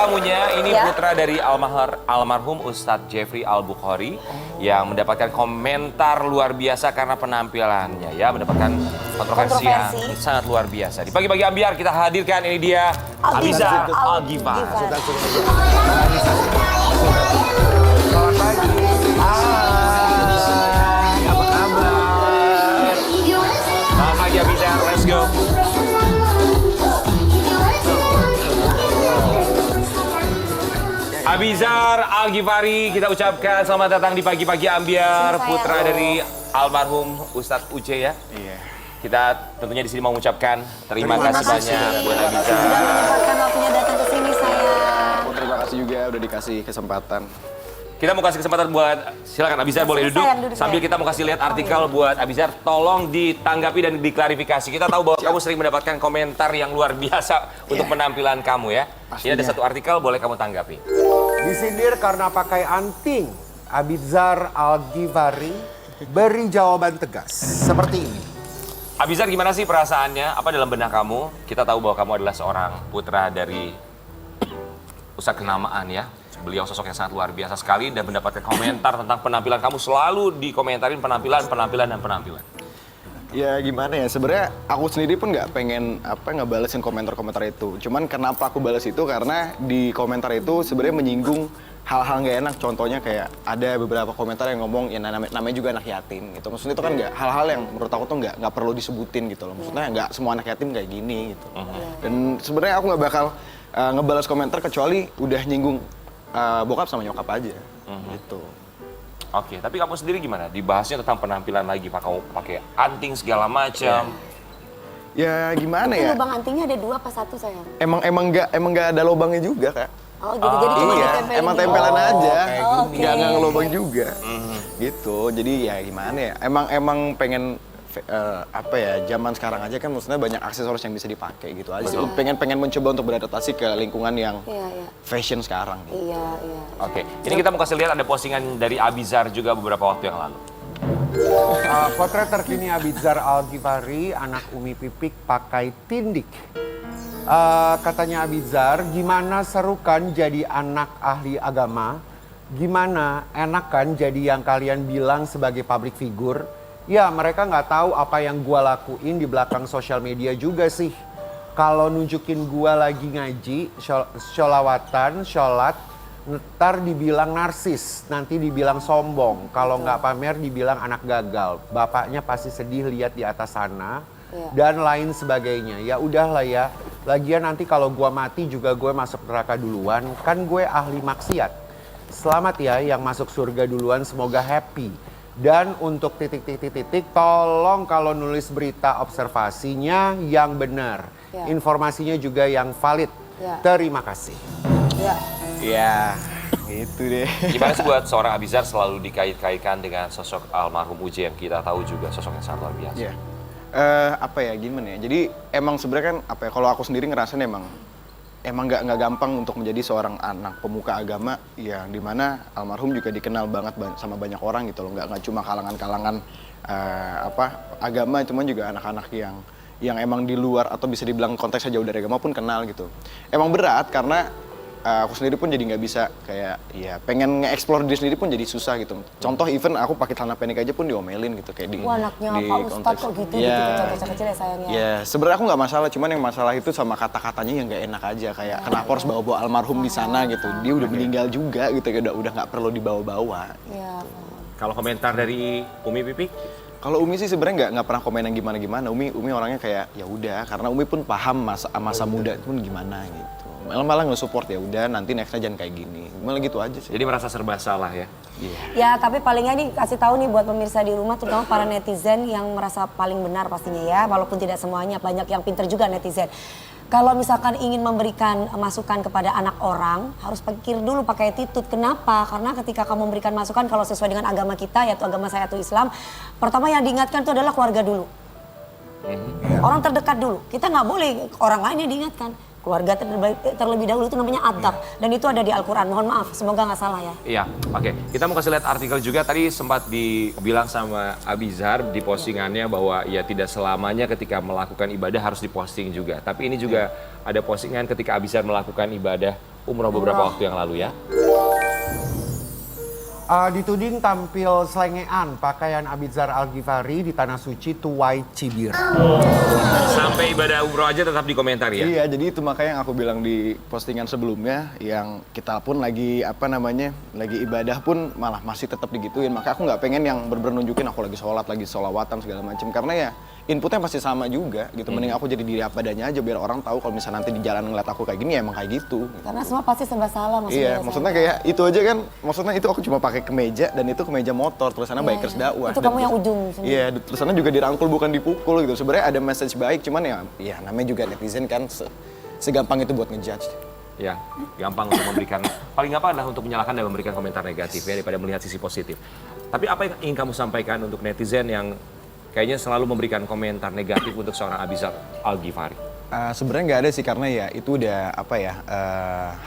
tamunya, ini putra dari almarhum Ustadz Jeffrey Al-Bukhari yang mendapatkan komentar luar biasa karena penampilannya ya, mendapatkan kontroversi yang sangat luar biasa. Di pagi-pagi ambiar kita hadirkan ini dia Abizar Al-Ghifari. Selamat pagi. Apa kabar? Selamat pagi Abizar, let's go. Abizar Al-Ghifari, kita ucapkan selamat datang di pagi-pagi ambiar, putra dari almarhum Ustadz Uce ya. Iya. Kita tentunya di sini mau mengucapkan terima kasih banyak buat Abizar. Sudah menyempatkan waktunya datang ke sini sayang. Terima kasih juga udah dikasih kesempatan. Kita mau kasih kesempatan buat, silakan Abizar boleh duduk. Sambil kita mau kasih lihat artikel buat Abizar, tolong ditanggapi dan diklarifikasi. Kita tahu bahwa kamu sering mendapatkan komentar yang luar biasa untuk penampilan kamu ya. Ini ada satu artikel, boleh kamu tanggapi. Disindir karena pakai anting, Abizar Al-Ghifari beri jawaban tegas seperti ini. Abizar, gimana sih perasaannya? Apa dalam benak kamu? Kita tahu bahwa kamu adalah seorang putra dari Ustadz kenamaan ya. Beliau sosok yang sangat luar biasa sekali dan mendapatkan komentar tentang penampilan kamu, selalu dikomentarin penampilan. Ya gimana ya, sebenarnya aku sendiri pun nggak pengen ngebalesin komentar-komentar itu. Cuman kenapa aku balas itu karena di komentar itu sebenarnya menyinggung hal-hal nggak enak. Contohnya kayak ada beberapa komentar yang ngomong ya namanya juga anak yatim gitu. Maksudnya itu kan nggak hal-hal yang menurut aku tuh nggak perlu disebutin gitu loh. Maksudnya nggak semua anak yatim kayak gini gitu. Dan sebenarnya aku nggak bakal ngebalas komentar kecuali udah nyinggung bokap sama nyokap aja gitu. Oke, tapi kamu sendiri gimana? Dibahasnya tentang penampilan lagi, pakai anting segala macam. Ya gimana ya? Lubang antingnya ada 2 apa 1 sayang? Emang nggak ada lubangnya juga kak. Oh gitu, jadi cuma Iya, ditempelin emang gitu. tempelan aja, Oke. nggak ngelubang juga. Gitu, jadi ya gimana ya? Emang pengen zaman sekarang aja kan maksudnya banyak aksesoris yang bisa dipakai gitu aja. Pengen mencoba untuk beradaptasi ke lingkungan yang fashion sekarang. Gitu. Iya. Oke, ini kita mau kasih lihat ada postingan dari Abizar juga beberapa waktu yang lalu. Potret terkini Abizar Al-Ghifari, anak Umi Pipik pakai tindik. Katanya Abizar, gimana seru kan jadi anak ahli agama? Gimana enak kan jadi yang kalian bilang sebagai public figure? Ya mereka nggak tahu apa yang gua lakuin di belakang sosial media juga sih. Kalau nunjukin gua lagi ngaji, sholawatan, sholat, ntar dibilang narsis, nanti dibilang sombong. Kalau nggak pamer dibilang anak gagal. Bapaknya pasti sedih lihat di atas sana dan lain sebagainya. Ya udahlah ya. Lagian nanti kalau gua mati juga gue masuk neraka duluan. Kan gue ahli maksiat. Selamat ya yang masuk surga duluan, semoga happy. Dan untuk titik-titik, tolong kalau nulis berita observasinya yang benar. Informasinya juga yang valid. Terima kasih. Ya, gitu deh. Gimana sih buat seorang Abizar selalu dikait-kaitkan dengan sosok almarhum Uce yang kita tahu juga sosok yang sangat luar biasa. Gimana ya? Jadi emang sebenarnya kan kalau aku sendiri ngerasain emang nggak gampang untuk menjadi seorang anak pemuka agama yang dimana almarhum juga dikenal banget sama banyak orang gitu loh, nggak cuma kalangan-kalangan agama, cuman juga anak-anak yang emang di luar atau bisa dibilang konteksnya jauh dari agama pun kenal gitu. Emang berat karena aku sendiri pun jadi nggak bisa kayak ya pengen nge-explore diri sendiri pun jadi susah gitu. Contoh even aku pakai celana pendek aja pun diomelin gitu kayak di anaknya di Pak Ustadz kok gitu kecil-kecil ya sayangnya. Ya sebenarnya aku nggak masalah, cuman yang masalah itu sama kata-katanya yang nggak enak aja kayak kenapa harus bawa-bawa almarhum di sana gitu. Dia udah meninggal juga gitu, udah nggak perlu dibawa-bawa. Iya. Kalau komentar dari Umi Pipik? Kalau Umi sih sebenarnya nggak pernah komen yang gimana-gimana. Umi orangnya kayak ya udah, karena Umi pun paham masa muda itu pun gimana gitu. Malah nge-support ya udah nanti nextnya jangan kayak gini. Malah gitu aja sih. Jadi merasa serba salah ya? Iya. Ya tapi palingnya nih kasih tahu nih buat pemirsa di rumah, terutama para netizen yang merasa paling benar pastinya ya. Walaupun tidak semuanya, banyak yang pinter juga netizen. Kalau misalkan ingin memberikan masukan kepada anak orang, harus pikir dulu pakai attitude. Kenapa? Karena ketika kamu memberikan masukan kalau sesuai dengan agama kita, yaitu agama saya atau Islam, pertama yang diingatkan itu adalah keluarga dulu. Orang terdekat dulu. Kita nggak boleh orang lain yang diingatkan. Keluarga terlebih dahulu itu namanya adab. Dan itu ada di Al-Quran. Mohon maaf, semoga nggak salah ya. Iya, oke. Kita mau kasih lihat artikel juga. Tadi sempat dibilang sama Abizar di postingannya bahwa ya tidak selamanya ketika melakukan ibadah harus diposting juga. Tapi ini juga ada postingan ketika Abizar melakukan ibadah umroh beberapa waktu yang lalu ya. Dituding tampil selengean pakaian Abidzar Al-Ghifari di Tanah Suci Tuwai Cibir. Sampai ibadah umroh aja tetap dikomentari ya? Iya, jadi itu makanya yang aku bilang di postingan sebelumnya, yang kita pun lagi lagi ibadah pun malah masih tetap digituin. Maka aku nggak pengen yang bener-bener nunjukin aku lagi sholat, lagi sholawatan segala macam. Karena ya inputnya pasti sama juga gitu. Mending aku jadi diri apa adanya aja biar orang tahu kalau misalnya nanti di jalan ngeliat aku kayak gini ya emang kayak gitu. Karena semua pasti serba salah maksudnya. Iya, maksudnya kayak itu aja kan, maksudnya itu aku cuma pakai kemeja dan itu kemeja motor, tulisannya Bikers Dakwah. Itu kamu yang ujung sebenarnya. Iya, tulisannya juga dirangkul bukan dipukul gitu. Sebenarnya ada message baik, cuman ya namanya juga netizen kan segampang itu buat ngejudge. Ya, gampang untuk memberikan, paling gampang adalah untuk menyalahkan dan memberikan komentar negatif ya daripada melihat sisi positif. Tapi apa yang ingin kamu sampaikan untuk netizen yang kayaknya selalu memberikan komentar negatif untuk seorang Abidzar Al-Ghifari? Sebenarnya nggak ada sih karena ya itu udah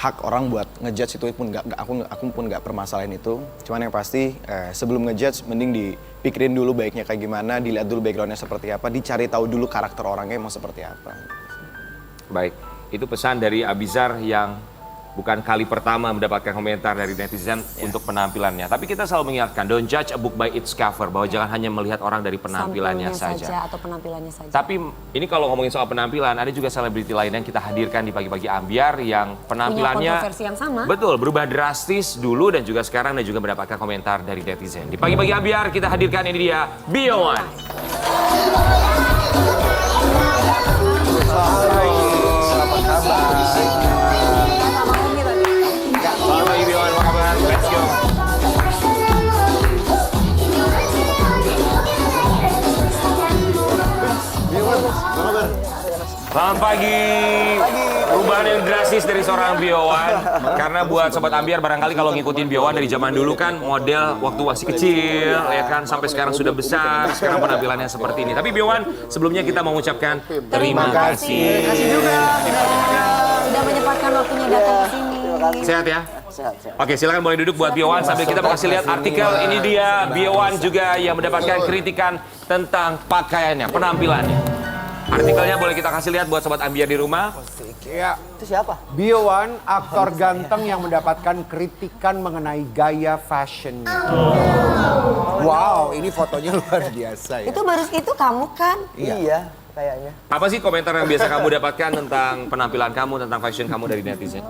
hak orang buat ngejudge itu pun aku pun nggak permasalahin itu. Cuman yang pasti sebelum ngejudge mending dipikirin dulu baiknya kayak gimana, dilihat dulu backgroundnya seperti apa, dicari tahu dulu karakter orangnya mau seperti apa. Baik, itu pesan dari Abidzar yang bukan kali pertama mendapatkan komentar dari netizen untuk penampilannya. Tapi kita selalu mengingatkan, don't judge a book by its cover, bahwa jangan hanya melihat orang dari penampilannya saja. Atau penampilannya saja. Tapi ini kalau ngomongin soal penampilan, ada juga selebriti lain yang kita hadirkan di Pagi-Pagi Ambiar yang penampilannya kontroversi yang sama. betul, berubah drastis dulu dan juga sekarang dan juga mendapatkan komentar dari netizen. Di Pagi-Pagi Ambiar kita hadirkan ini dia, Biowan. Selamat kabar. Selamat pagi Biowan, apa kabar? Let's go. Selamat pagi. Perubahan yang drastis dari seorang Biowan. Karena buat Sobat Ambiar barangkali kalau ngikutin Biowan dari zaman dulu kan model waktu masih kecil ya kan sampai sekarang sudah besar, sekarang penampilannya seperti ini. Tapi Biowan, sebelumnya kita mau mengucapkan terima kasih. Terima kasih juga. Sudah menyempatkan waktunya datang ke sini. Sehat ya? Oke, silakan boleh duduk buat Biowan sambil kita mau kasih lihat artikel. Ini dia Biowan juga yang mendapatkan kritikan tentang pakaiannya, penampilannya. Artikelnya boleh kita kasih lihat buat Sobat Ambiar di rumah. Iya. Itu siapa? Biowan, aktor ganteng yang mendapatkan kritikan mengenai gaya fashionnya. Wow, ini fotonya luar biasa ya. Itu baru itu kamu kan? Iya, kayaknya. Apa sih komentar yang biasa kamu dapatkan tentang penampilan kamu, tentang fashion kamu dari netizen?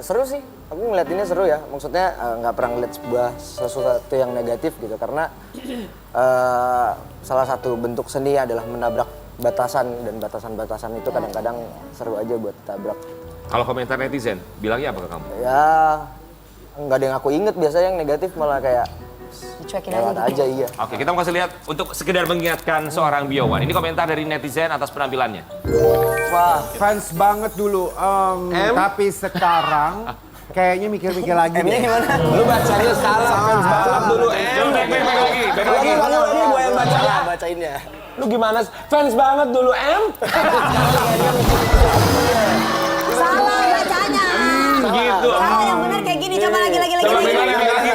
Seru sih. Aku ngeliatinnya seru ya. Maksudnya nggak pernah ngeliat sesuatu yang negatif gitu. Karena salah satu bentuk seni adalah menabrak batasan. Dan batasan-batasan itu kadang-kadang seru aja buat tabrak. Kalau komentar netizen, bilangnya apa ke kamu? Ya, nggak ada yang aku inget. Biasanya yang negatif malah kayak Dicuekin lewat aja. aja, iya. Oke, kita mau kasih lihat untuk sekedar mengingatkan seorang Biowan. Ini komentar dari netizen atas penampilannya. Wah, Fans banget dulu, tapi sekarang kayaknya mikir-mikir lagi M-nya deh. gimana? Lu bacanya salah, fans banget dulu M. Baik lagi, baik lagi. Ini gue yang baca. salah bacainnya. Lu gimana? Fans banget dulu M. Salah bacanya. Gitu. Salah yang benar kayak gini. Coba lagi. Coba baik lagi.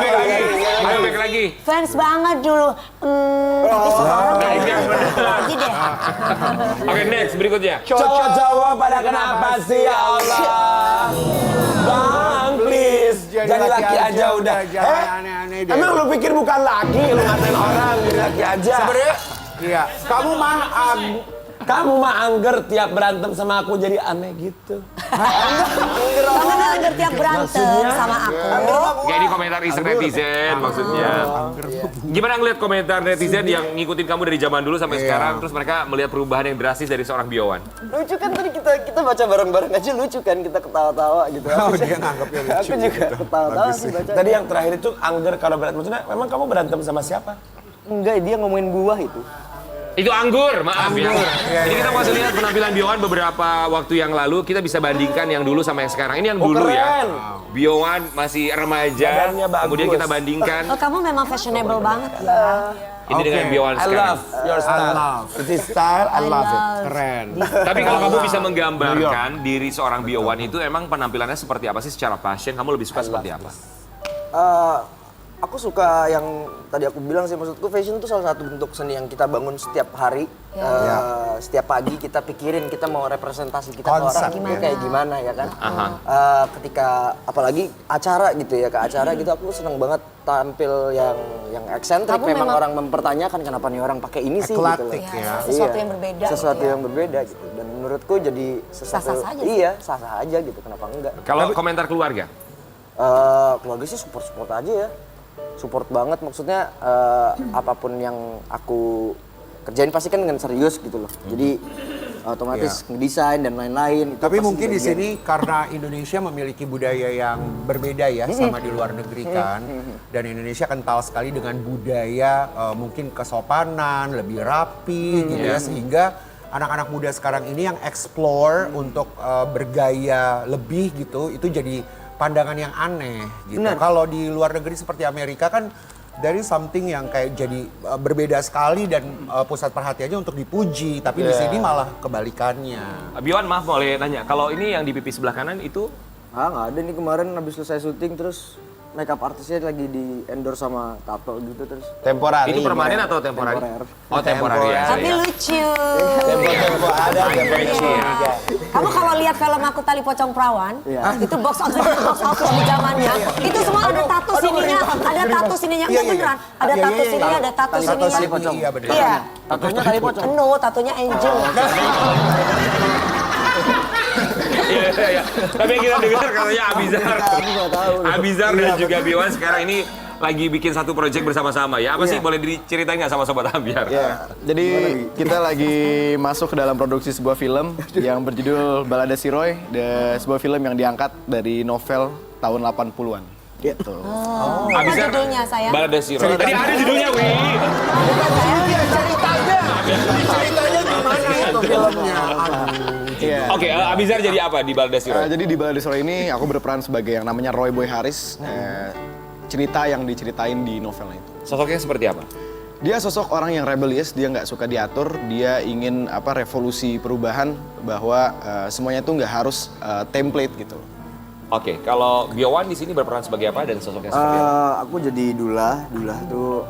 Ayo baik lagi. Fans banget dulu. Tapi sekarang Nah, ini yang benar. lagi deh. Oke, next berikutnya. Cowok-cowok pada kenapa sih ya Allah? Bang, please. Jadi laki aja udah. Jangan aneh-aneh deh. Emang lu pikir bukan laki, lu ngatain orang jadi laki aja. Sebenarnya, iya. Kamu mah angger tiap berantem sama aku jadi aneh gitu. Kamu nggak anggar tiap berantem sama aku. Oke, ini komentar iseng netizen maksudnya. Gimana ngeliat komentar netizen yang ngikutin kamu dari zaman dulu sampai sekarang, terus mereka melihat perubahan yang drastis dari seorang Biowan? Lucu kan tadi kita baca bareng-bareng aja lucu kan, kita ketawa-tawa gitu. Oh, dia nganggapnya lucu Aku juga gitu. ketawa-tawa Bagus sih sih. baca. Tadi yang terakhir itu angger kalau berantem. Maksudnya memang kamu berantem sama siapa? Enggak, dia ngomongin buah itu. Itu anggur, maaf ya. Iya, Ini kita mau kasih lihat penampilan Biowan beberapa waktu yang lalu. Kita bisa bandingkan yang dulu sama yang sekarang. Ini yang dulu ya. keren. Biowan masih remaja. Badannya bagus. Kemudian kita bandingkan. Oh, kamu memang fashionable banget ya. Ini dengan Biowan I sekarang. love your style. love. It is style, I love it. Keren. Tapi kalau kamu bisa menggambarkan diri seorang Biowan itu emang penampilannya seperti apa sih secara fashion? Kamu lebih suka seperti apa? aku suka yang tadi aku bilang sih, maksudku fashion itu salah satu bentuk seni yang kita bangun setiap hari. Setiap pagi kita pikirin kita mau representasi kita ke Konsep, orang itu kayak gimana ya kan. Ketika apalagi acara gitu ya, ke acara gitu aku seneng banget tampil yang eksentrik. Kamu Memang memang- orang mempertanyakan kenapa nih orang pakai ini sih gitu loh. Ekletik ya. Sesuatu yang berbeda. Sesuatu gitu ya. yang berbeda gitu. Dan menurutku jadi sesuatu Sah-sah saja sih. iya, sah-sah aja gitu. Kenapa enggak? Kalau komentar keluarga? Keluarga sih support aja ya, support banget, maksudnya apapun yang aku kerjain pasti kan dengan serius gitu loh, jadi otomatis ngedesain dan lain-lain itu Tapi pasti mungkin di bagian. sini karena Indonesia memiliki budaya yang berbeda ya sama di luar negeri kan. Dan Indonesia kental sekali dengan budaya mungkin kesopanan, lebih rapi gitu ya. Sehingga anak-anak muda sekarang ini yang explore untuk bergaya lebih gitu, itu jadi pandangan yang aneh gitu. Benar. Kalau di luar negeri seperti Amerika kan dari something yang kayak jadi berbeda sekali dan pusat perhatiannya untuk dipuji, tapi di sini malah kebalikannya. Biwan, maaf boleh nanya, kalau ini yang di pipi sebelah kanan itu Nggak ada nih, kemarin habis selesai syuting terus makeup artisnya lagi di endorse sama tato gitu terus. Temporari. itu permanen atau temporari? Temporer. Oh, temporari ya. Tapi lucu. Tempo ada, tempo Iya. Kamu kalau lihat film aku Tali Pocong Perawan, itu box office di zamannya, itu semua ada tato sininya, ada tato sininya, enggak beneran. Ada tato sininya, ada tato sininya. Iya benar. Iya. Tatonya tali pocong. No, tatonya angel. Iya. Tapi yang kita dengar katanya Abizar. Abizar dan juga Biwan sekarang ini lagi bikin satu proyek bersama-sama ya. Apa sih, boleh diceritain nggak sama Sobat Ambiar? Ya, jadi kita lagi masuk ke dalam produksi sebuah film yang berjudul Balada Si Roy, sebuah film yang diangkat dari novel tahun 80-an. Gitu. Apa judulnya sayang? Balada Si Roy. Tadi ada judulnya, Wi. Ceritanya gimana itu filmnya? Iya. Oke, Abizar jadi apa di Balada Si Roy? Jadi di Balada Si Roy ini aku berperan sebagai yang namanya Roy Boy Haris. Cerita yang diceritain di novelnya itu. Sosoknya seperti apa? Dia sosok orang yang rebellious, dia nggak suka diatur, dia ingin revolusi perubahan bahwa semuanya tuh nggak harus template gitu. Oke, kalau Biwan di sini berperan sebagai apa dan sosoknya seperti apa? Aku jadi Dula tuh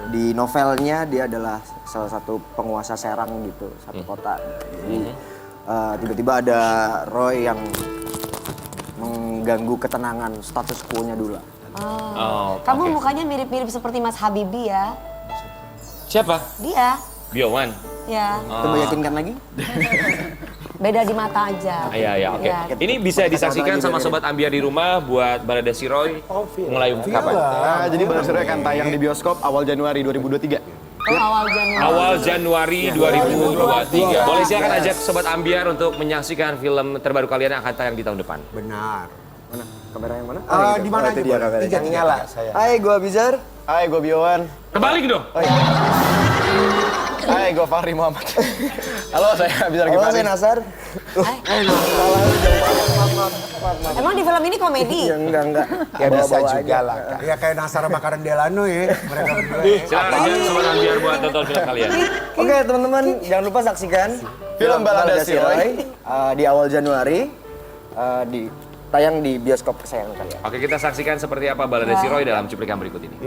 di novelnya dia adalah salah satu penguasa Serang gitu, satu kota. Jadi tiba-tiba ada Roy yang mengganggu ketenangan status quo-nya Dula. Oh, Kamu oke. mukanya mirip-mirip seperti Mas Habibie ya. Siapa? Dia, Biwan. ya. Coba yakinkan lagi. Beda di mata aja. Iya, oke. Ya. Ini bisa disaksikan sama Sobat Ambiar di rumah buat Balada Si Roy mulai kapan? Jadi Balada Si Roy akan tayang di bioskop awal Januari 2023. Oh, awal Januari. Awal Januari 2023. Boleh silakan ajak Sobat Ambiar untuk menyaksikan film terbaru kalian yang akan tayang di tahun depan. Benar. Mana? Kamera yang mana? Di mana aja boleh? Tiga nyala saya. Hai, gua Bizar. Hai, gue Biwan. Kebalik dong. Hai, gue Fahri Muhammad. Halo, saya Abizar Halo, Gifari. saya Nasar. Emang di film ini komedi? Ya enggak. Ya bisa Bawa-bawa juga aja. lah. Ya kayak Nasar sama Karen Delano ya. Mereka berdua ya. Silakan ajak Sobat Ambiar buat tonton film kalian. Oke, teman-teman, jangan lupa saksikan Film Balada Si Roy di awal Januari tayang di bioskop kesayangan kalian. Oke, kita saksikan seperti apa Balada Si Roy dalam cuplikan berikut ini.